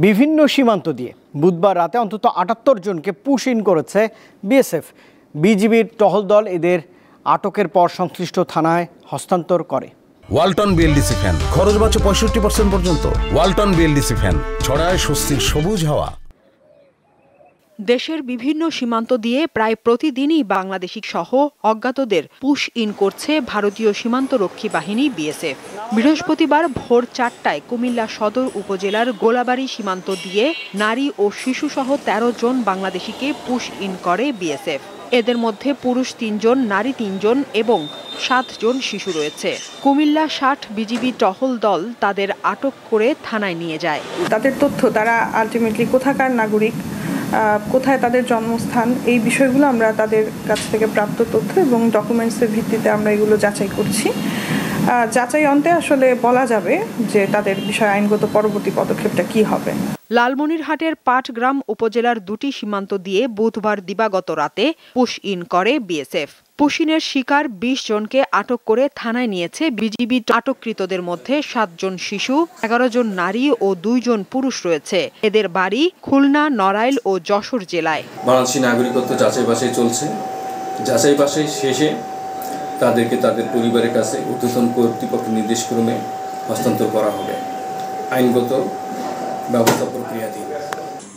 বিভিন্ন সীমান্ত দিয়ে বুধবার রাতে অন্তত ৭৮ জনকে পুশ ইন করেছে বিএসএফ। বিজিবির টহল দল এদের আটকের পর সংশ্লিষ্ট থানায় হস্তান্তর করে। ওয়ালটন বিএলডিসি ফ্যান, খরচ বাঁচে 65% পর্যন্ত। ওয়ালটন বিএলডিসি ফ্যান ছড়ায় স্বস্তির সবুজ হাওয়া। দেশের বিভিন্ন সীমান্ত দিয়ে প্রায় প্রতিদিনই বাংলাদেশি সহ অজ্ঞাতদের পুশ ইন করছে ভারতীয় সীমান্তরক্ষী বাহিনী বিএসএফ। বৃহস্পতিবার ভোর ৪টায় কুমিল্লা সদর উপজেলার গোলাবাড়ি সীমান্ত দিয়ে নারী ও শিশুসহ ১৩ জন বাংলাদেশিকে পুশ ইন করে বিএসএফ। এদের মধ্যে পুরুষ ৩ জন, নারী ৩ জন এবং ৭ জন শিশু রয়েছে। কুমিল্লা ৬০ বিজিবি টহল দল তাদের আটক করে থানায় নিয়ে যায়। তাদের তথ্য, তারা আলটিমেটলি কোথাকার নাগরিক, কোথায় তাদের জন্মস্থান, এই বিষয়গুলো আমরা তাদের কাছ থেকে প্রাপ্ত তথ্য এবং ডকুমেন্টসের ভিত্তিতে আমরা এগুলো যাচাই করছি। যাচাই অন্তে আসলে বলা যাবে যে তাদের বিষয়ে আইনগত পরবর্তী পদক্ষেপটা কি হবে। লালমনিরহাটের পাটগ্রাম উপজেলার দুটি সীমান্ত দিয়ে বুধবার দিবাগত রাতে পুশ ইন করে বিএসএফ। পুশিনের শিকার ২০ জনকে আটক করে থানায় নিয়েছে বিজিবি। আটককৃতদের মধ্যে ৭ জন শিশু, ১১ জন নারী ও ২ জন পুরুষ রয়েছে। এদের বাড়ি খুলনা, নড়াইল ও যশোর জেলায়। বাংলাদেশি নাগরিকত্ব যাচাই বাছাই চলছে। যাচাই বাছাই শেষে তাদেরকে তাদের পরিবারের কাছে ঊর্ধ্বতন কর্তৃপক্ষের নির্দেশক্রমে হস্তান্তর করা হবে। আইনগত ব্যবস্থা প্রক্রিয়াধীন।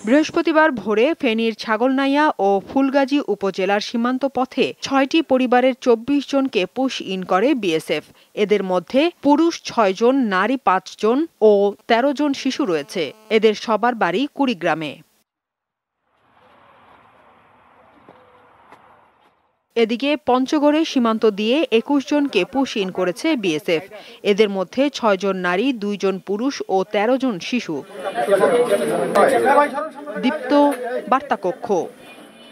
বৃহস্পতিবার ভোরে ফেনীর ছাগলনাইয়া ও ফুলগাজী উপজেলার সীমান্ত পথে ৬টি পরিবারের ২৪ জনকে পুশ ইন করে বিএসএফ। এদের মধ্যে পুরুষ ৬ জন, নারী ৫ জন ও ১৩ জন শিশু রয়েছে। এদের সবার বাড়ি কুড়িগ্রামে। এদিকে পঞ্চগড়ে সীমান্ত দিয়ে ২১ জনকে পুশ ইন করেছে বিএসএফ। এদের মধ্যে ৬ জন নারী, ২ জন পুরুষ ও ১৩ জন শিশু। দীপ্ত বার্তা কক্ষ।